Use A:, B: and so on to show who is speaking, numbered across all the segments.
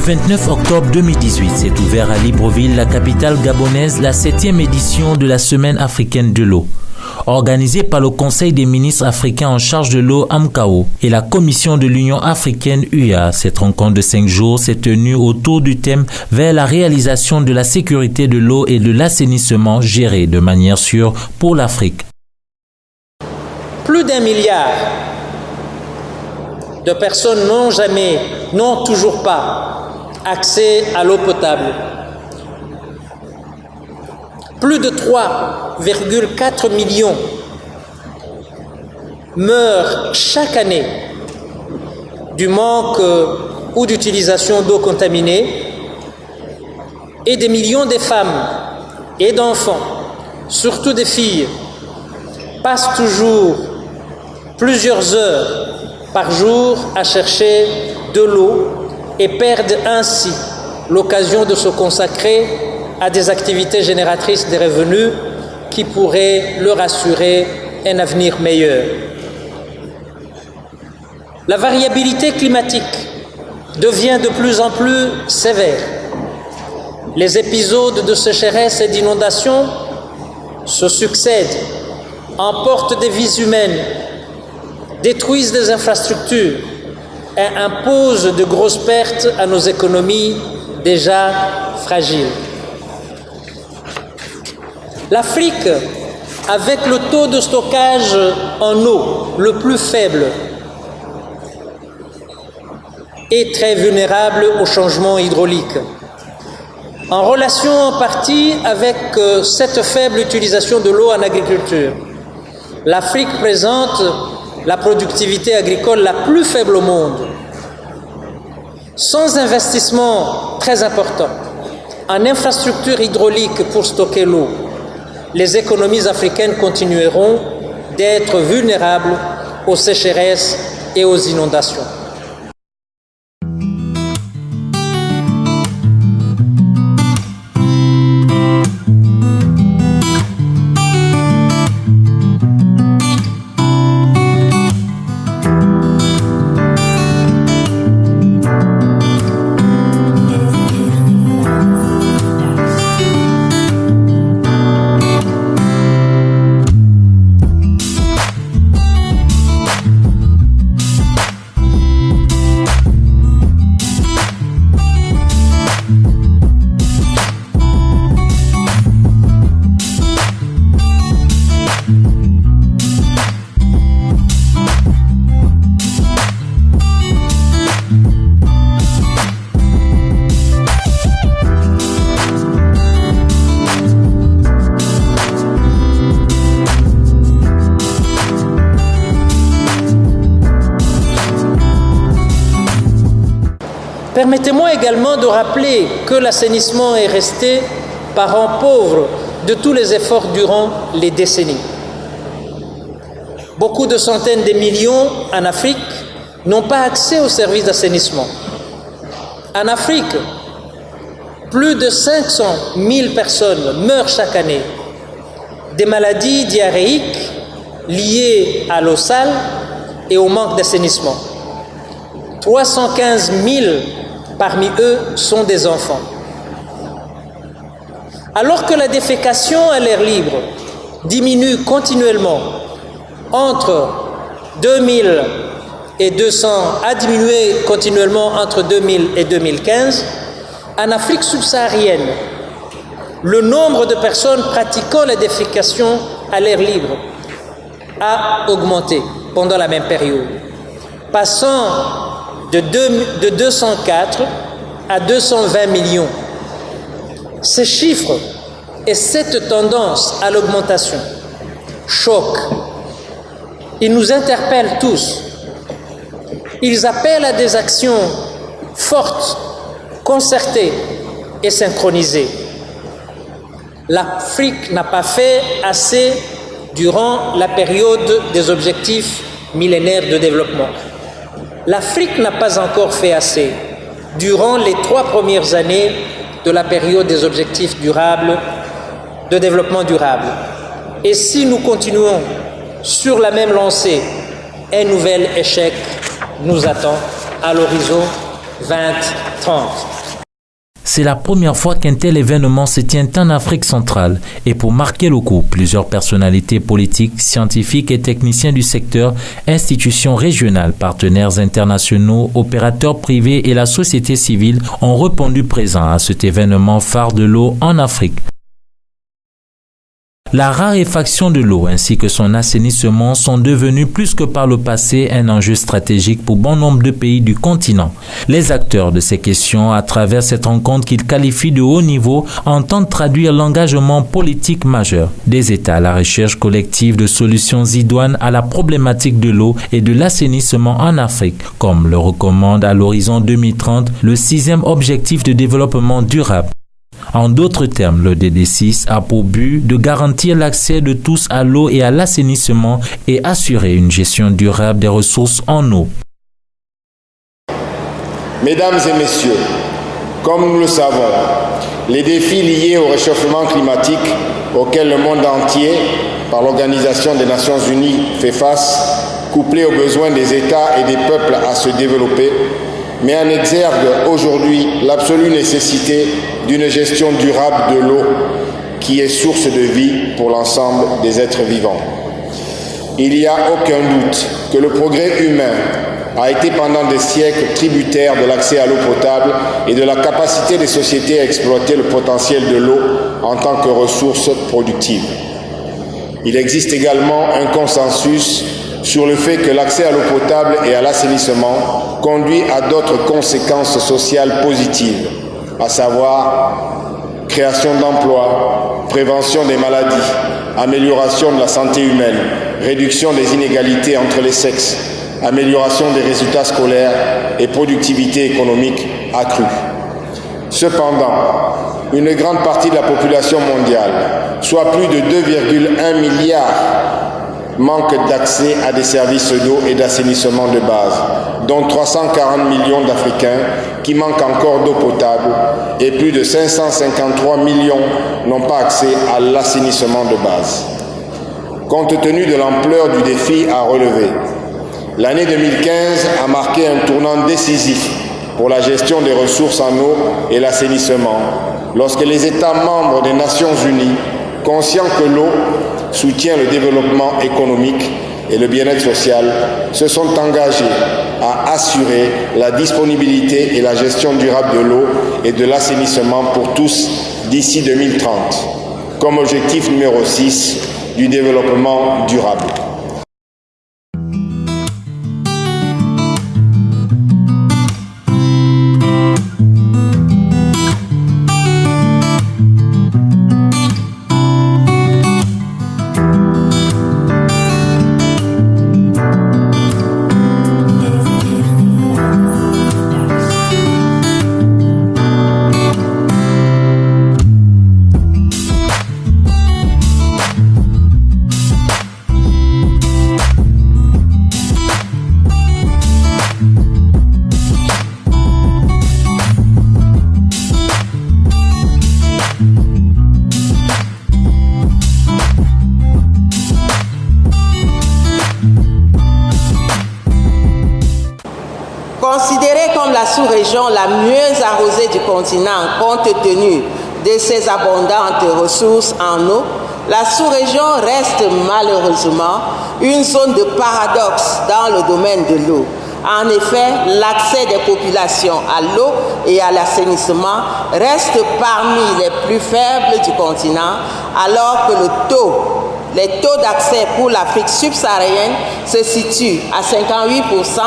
A: 29 octobre 2018 s'est ouvert à Libreville, la capitale gabonaise, la 7e édition de la Semaine africaine de l'eau. Organisée par le Conseil des ministres africains en charge de l'eau AMCAO et la Commission de l'Union africaine UA, cette rencontre de 5 jours s'est tenue autour du thème vers la réalisation de la sécurité de l'eau et de l'assainissement géré de manière sûre pour l'Afrique.
B: Plus d'1 milliard de personnes n'ont toujours pas accès à l'eau potable. Plus de 3,4 millions meurent chaque année du manque ou d'utilisation d'eau contaminée et des millions de femmes et d'enfants, surtout des filles, passent toujours plusieurs heures par jour à chercher de l'eau et perdent ainsi l'occasion de se consacrer à des activités génératrices de revenus qui pourraient leur assurer un avenir meilleur. La variabilité climatique devient de plus en plus sévère. Les épisodes de sécheresse et d'inondation se succèdent, emportent des vies humaines, détruisent des infrastructures et imposent de grosses pertes à nos économies déjà fragiles. L'Afrique, avec le taux de stockage en eau le plus faible, est très vulnérable au changement hydraulique. En relation en partie avec cette faible utilisation de l'eau en agriculture, l'Afrique présente la productivité agricole la plus faible au monde. Sans investissement très important en infrastructures hydrauliques pour stocker l'eau, les économies africaines continueront d'être vulnérables aux sécheresses et aux inondations. Permettez-moi également de rappeler que l'assainissement est resté parent pauvre de tous les efforts durant les décennies. Beaucoup de centaines de millions en Afrique n'ont pas accès aux services d'assainissement. En Afrique, plus de 500 000 personnes meurent chaque année des maladies diarrhéiques liées à l'eau sale et au manque d'assainissement. 315 000 parmi eux sont des enfants. Alors que la défécation à l'air libre diminue continuellement entre 2000 et 200, a diminué continuellement entre 2000 et 2015, en Afrique subsaharienne, le nombre de personnes pratiquant la défécation à l'air libre a augmenté pendant la même période, passant de 204 à 220 millions. Ces chiffres et cette tendance à l'augmentation choquent. Ils nous interpellent tous. Ils appellent à des actions fortes, concertées et synchronisées. L'Afrique n'a pas fait assez durant la période des objectifs millénaires de développement. L'Afrique n'a pas encore fait assez durant les 3 premières années de la période des objectifs durables, de développement durable. Et si nous continuons sur la même lancée, un nouvel échec nous attend à l'horizon 2030.
A: C'est la première fois qu'un tel événement se tient en Afrique centrale et pour marquer le coup, plusieurs personnalités politiques, scientifiques et techniciens du secteur, institutions régionales, partenaires internationaux, opérateurs privés et la société civile ont répondu présent à cet événement phare de l'eau en Afrique. La raréfaction de l'eau ainsi que son assainissement sont devenus plus que par le passé un enjeu stratégique pour bon nombre de pays du continent. Les acteurs de ces questions, à travers cette rencontre qu'ils qualifient de haut niveau, entendent traduire l'engagement politique majeur des États à la recherche collective de solutions idoines à la problématique de l'eau et de l'assainissement en Afrique, comme le recommande à l'horizon 2030 le 6e objectif de développement durable. En d'autres termes, le DD6 a pour but de garantir l'accès de tous à l'eau et à l'assainissement et assurer une gestion durable des ressources en eau.
C: Mesdames et messieurs, comme nous le savons, les défis liés au réchauffement climatique auxquels le monde entier, par l'Organisation des Nations Unies, fait face, couplés aux besoins des États et des peuples à se développer, met en exergue aujourd'hui l'absolue nécessité d'une gestion durable de l'eau qui est source de vie pour l'ensemble des êtres vivants. Il n'y a aucun doute que le progrès humain a été pendant des siècles tributaire de l'accès à l'eau potable et de la capacité des sociétés à exploiter le potentiel de l'eau en tant que ressource productive. Il existe également un consensus sur le fait que l'accès à l'eau potable et à l'assainissement conduit à d'autres conséquences sociales positives, à savoir création d'emplois, prévention des maladies, amélioration de la santé humaine, réduction des inégalités entre les sexes, amélioration des résultats scolaires et productivité économique accrue. Cependant, une grande partie de la population mondiale, soit plus de 2,1 milliards, manque d'accès à des services d'eau et d'assainissement de base, dont 340 millions d'Africains qui manquent encore d'eau potable et plus de 553 millions n'ont pas accès à l'assainissement de base. Compte tenu de l'ampleur du défi à relever, l'année 2015 a marqué un tournant décisif pour la gestion des ressources en eau et l'assainissement, lorsque les États membres des Nations Unies, conscients que l'eau soutient le développement économique et le bien-être social, se sont engagés à assurer la disponibilité et la gestion durable de l'eau et de l'assainissement pour tous d'ici 2030, comme objectif numéro 6 du développement durable.
D: Considérée comme la sous-région la mieux arrosée du continent compte tenu de ses abondantes ressources en eau, la sous-région reste malheureusement une zone de paradoxe dans le domaine de l'eau. En effet, l'accès des populations à l'eau et à l'assainissement reste parmi les plus faibles du continent, alors que les taux d'accès pour l'Afrique subsaharienne se situent à 58%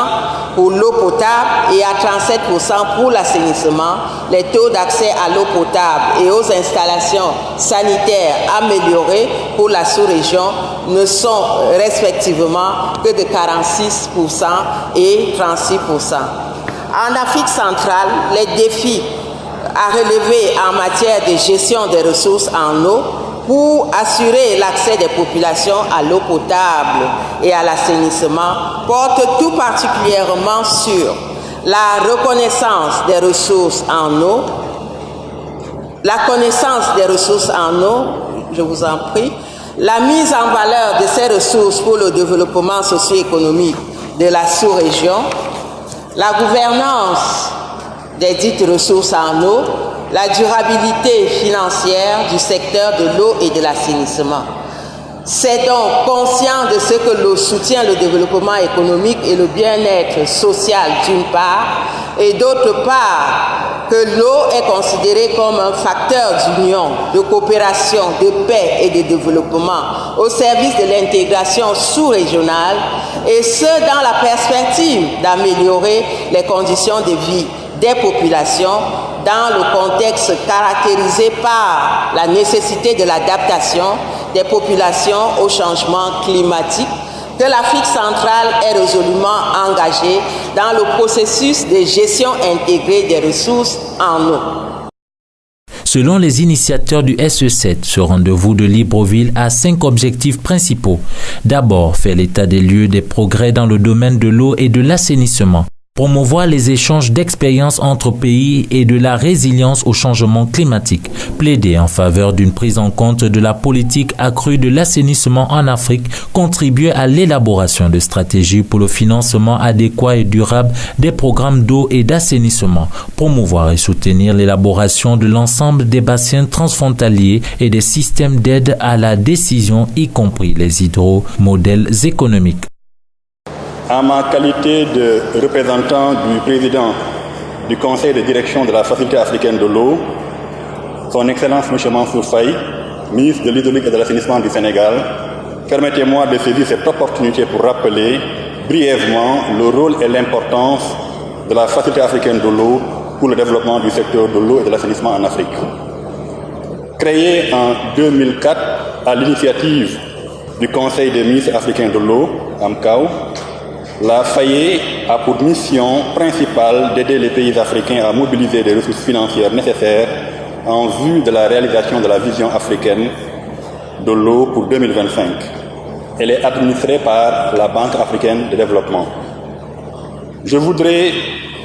D: pour l'eau potable et à 37% pour l'assainissement. Les taux d'accès à l'eau potable et aux installations sanitaires améliorées pour la sous-région ne sont respectivement que de 46% et 36%. En Afrique centrale, les défis à relever en matière de gestion des ressources en eau pour assurer l'accès des populations à l'eau potable et à l'assainissement portent tout particulièrement sur la reconnaissance des ressources en eau, la connaissance des ressources en eau, je vous en prie, la mise en valeur de ces ressources pour le développement socio-économique de la sous-région, la gouvernance des dites ressources en eau, la durabilité financière du secteur de l'eau et de l'assainissement. C'est donc conscient de ce que l'eau soutient le développement économique et le bien-être social d'une part, et d'autre part que l'eau est considérée comme un facteur d'union, de coopération, de paix et de développement au service de l'intégration sous-régionale, et ce dans la perspective d'améliorer les conditions de vie des populations dans le contexte caractérisé par la nécessité de l'adaptation des populations au changement climatique, que l'Afrique centrale est résolument engagée dans le processus de gestion intégrée des ressources en eau.
A: Selon les initiateurs du SE7, ce rendez-vous de Libreville a 5 objectifs principaux. D'abord, faire l'état des lieux des progrès dans le domaine de l'eau et de l'assainissement. Promouvoir les échanges d'expériences entre pays et de la résilience au changement climatique. Plaider en faveur d'une prise en compte de la politique accrue de l'assainissement en Afrique. Contribuer à l'élaboration de stratégies pour le financement adéquat et durable des programmes d'eau et d'assainissement. Promouvoir et soutenir l'élaboration de l'ensemble des bassins transfrontaliers et des systèmes d'aide à la décision, y compris les hydromodèles économiques.
E: En ma qualité de représentant du président du conseil de direction de la Facilité africaine de l'eau, son Excellence M. Mansour Faye, ministre de l'Hydraulique et de l'Assainissement du Sénégal, permettez-moi de saisir cette opportunité pour rappeler brièvement le rôle et l'importance de la Facilité africaine de l'eau pour le développement du secteur de l'eau et de l'assainissement en Afrique. Créée en 2004 à l'initiative du Conseil des ministres africains de l'eau, AMCAO, la FAIE a pour mission principale d'aider les pays africains à mobiliser les ressources financières nécessaires en vue de la réalisation de la vision africaine de l'eau pour 2025. Elle est administrée par la Banque africaine de développement. Je voudrais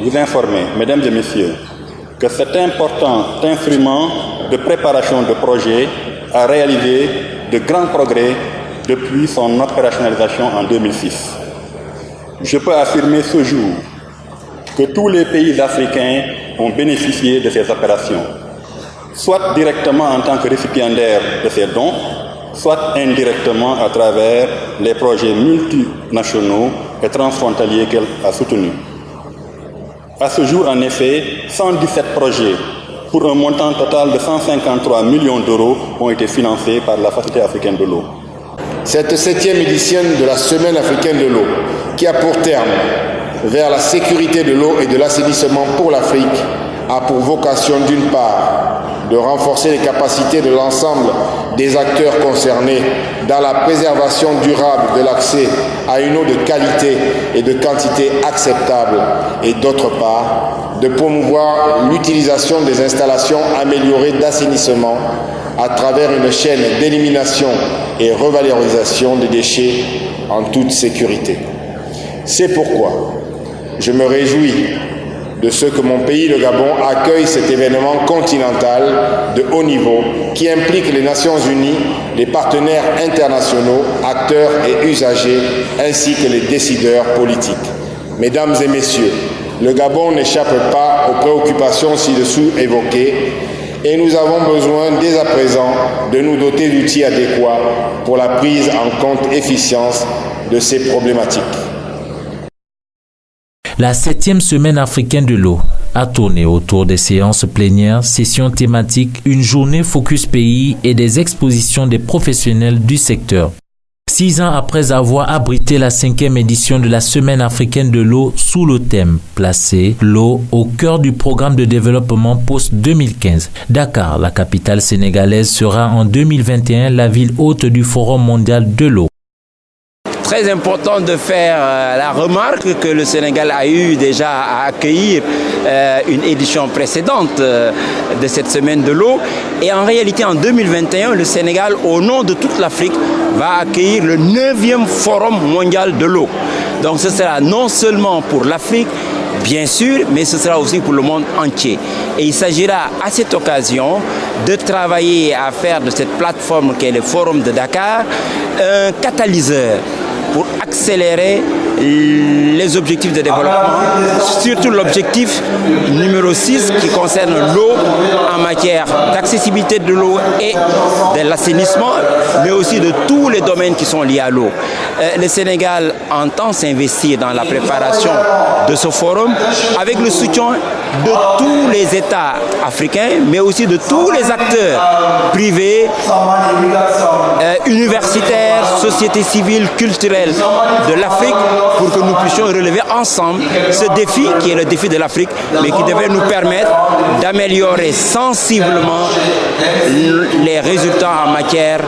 E: vous informer, mesdames et messieurs, que cet important instrument de préparation de projet a réalisé de grands progrès depuis son opérationnalisation en 2006. Je peux affirmer ce jour que tous les pays africains ont bénéficié de ces opérations, soit directement en tant que récipiendaires de ces dons, soit indirectement à travers les projets multinationaux et transfrontaliers qu'elle a soutenus. À ce jour, en effet, 117 projets pour un montant total de 153 millions d'euros ont été financés par la Facilité africaine de l'eau.
C: Cette 7e édition de la Semaine africaine de l'eau, qui a pour terme vers la sécurité de l'eau et de l'assainissement pour l'Afrique, a pour vocation d'une part de renforcer les capacités de l'ensemble des acteurs concernés dans la préservation durable de l'accès à une eau de qualité et de quantité acceptable, et d'autre part de promouvoir l'utilisation des installations améliorées d'assainissement à travers une chaîne d'élimination et revalorisation des déchets en toute sécurité. C'est pourquoi je me réjouis de ce que mon pays, le Gabon, accueille cet événement continental de haut niveau qui implique les Nations Unies, les partenaires internationaux, acteurs et usagers, ainsi que les décideurs politiques. Mesdames et messieurs, le Gabon n'échappe pas aux préoccupations ci-dessous évoquées et nous avons besoin dès à présent de nous doter d'outils adéquats pour la prise en compte efficiente de ces problématiques.
A: La 7e semaine africaine de l'eau a tourné autour des séances plénières, sessions thématiques, une journée focus pays et des expositions des professionnels du secteur. 6 ans après avoir abrité la 5e édition de la Semaine africaine de l'eau sous le thème « Placer l'eau au cœur du programme de développement post-2015 », Dakar, la capitale sénégalaise, sera en 2021 la ville hôte du Forum mondial de l'eau.
F: Très important de faire la remarque que le Sénégal a eu déjà à accueillir une édition précédente de cette semaine de l'eau. Et en réalité, en 2021, le Sénégal, au nom de toute l'Afrique, va accueillir le 9e Forum mondial de l'eau. Donc ce sera non seulement pour l'Afrique, bien sûr, mais ce sera aussi pour le monde entier. Et il s'agira à cette occasion de travailler à faire de cette plateforme qu'est le Forum de Dakar un catalyseur pour accélérer les objectifs de développement, surtout l'objectif numéro 6 qui concerne l'eau en matière d'accessibilité de l'eau et de l'assainissement, mais aussi de tous les domaines qui sont liés à l'eau. Le Sénégal entend s'investir dans la préparation de ce forum avec le soutien de tous les États africains, mais aussi de tous les acteurs privés, universitaires, sociétés civiles, culturelles de l'Afrique, pour que nous puissions relever ensemble ce défi qui est le défi de l'Afrique, mais qui devrait nous permettre d'améliorer sensiblement les résultats en matière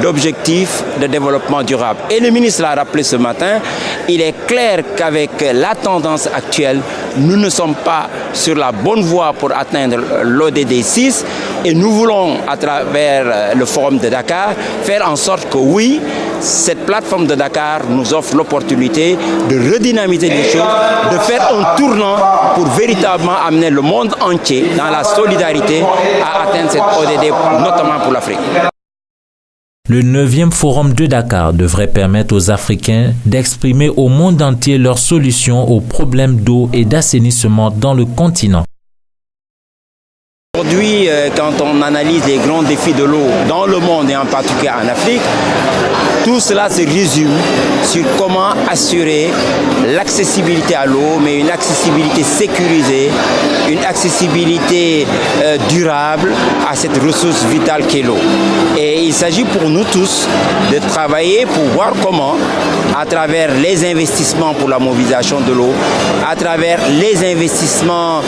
F: d'objectifs de développement durable. Et le ministre l'a rappelé ce matin, il est clair qu'avec la tendance actuelle, nous ne sommes pas sur la bonne voie pour atteindre l'ODD 6 et nous voulons, à travers le forum de Dakar, faire en sorte que oui, cette plateforme de Dakar nous offre l'opportunité de redynamiser les choses, de faire un tournant pour véritablement amener le monde entier dans la solidarité à atteindre cette ODD, notamment pour l'Afrique.
A: Le 9e forum de Dakar devrait permettre aux Africains d'exprimer au monde entier leurs solutions aux problèmes d'eau et d'assainissement dans le continent.
F: Aujourd'hui, quand on analyse les grands défis de l'eau dans le monde et en particulier en Afrique, tout cela se résume sur comment assurer l'accessibilité à l'eau, mais une accessibilité sécurisée, une accessibilité durable à cette ressource vitale qu'est l'eau. Et il s'agit pour nous tous de travailler pour voir comment, à travers les investissements pour la mobilisation de l'eau, à travers les investissements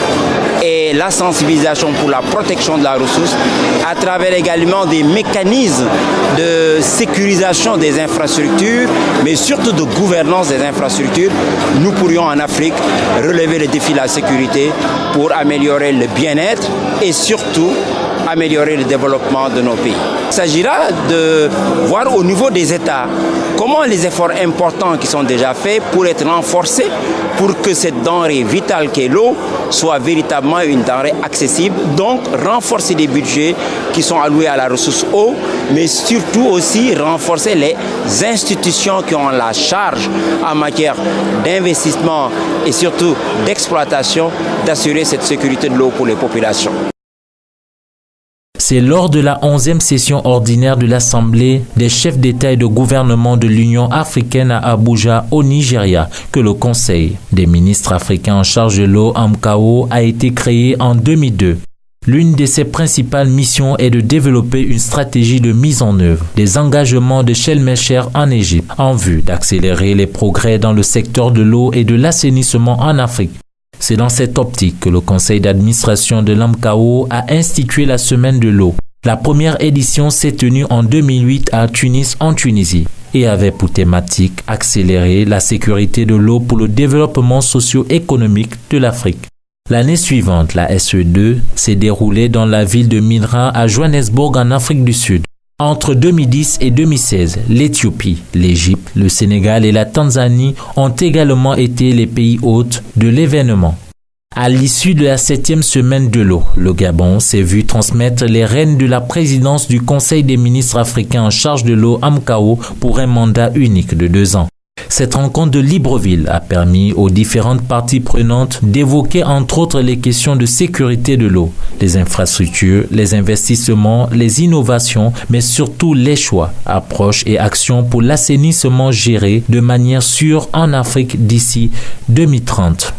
F: et la sensibilisation pour la protection de la ressource, à travers également des mécanismes de sécurisation des infrastructures, mais surtout de gouvernance des infrastructures, nous pourrions en Afrique relever le défi de la sécurité pour améliorer le bien-être et surtout améliorer le développement de nos pays. Il s'agira de voir au niveau des États comment les efforts importants qui sont déjà faits pourraient être renforcés pour que cette denrée vitale qu'est l'eau soit véritablement une denrée accessible. Donc renforcer les budgets qui sont alloués à la ressource eau, mais surtout aussi renforcer les institutions qui ont la charge en matière d'investissement et surtout d'exploitation d'assurer cette sécurité de l'eau pour les populations.
A: C'est lors de la 11e session ordinaire de l'Assemblée des chefs d'État et de gouvernement de l'Union africaine à Abuja, au Nigeria, que le Conseil des ministres africains en charge de l'eau, AMCAO, a été créé en 2002. L'une de ses principales missions est de développer une stratégie de mise en œuvre des engagements de Sharm el-Sheikh en Égypte en vue d'accélérer les progrès dans le secteur de l'eau et de l'assainissement en Afrique. C'est dans cette optique que le conseil d'administration de l'AMCAO a institué la Semaine de l'eau. La première édition s'est tenue en 2008 à Tunis, en Tunisie, et avait pour thématique accélérer la sécurité de l'eau pour le développement socio-économique de l'Afrique. L'année suivante, la SE2 s'est déroulée dans la ville de Minra à Johannesburg en Afrique du Sud. Entre 2010 et 2016, l'Éthiopie, l'Égypte, le Sénégal et la Tanzanie ont également été les pays hôtes de l'événement. À l'issue de la 7e semaine de l'eau, le Gabon s'est vu transmettre les rênes de la présidence du Conseil des ministres africains en charge de l'eau, AMCAO, pour un mandat unique de 2 ans. Cette rencontre de Libreville a permis aux différentes parties prenantes d'évoquer entre autres les questions de sécurité de l'eau, les infrastructures, les investissements, les innovations, mais surtout les choix, approches et actions pour l'assainissement géré de manière sûre en Afrique d'ici 2030.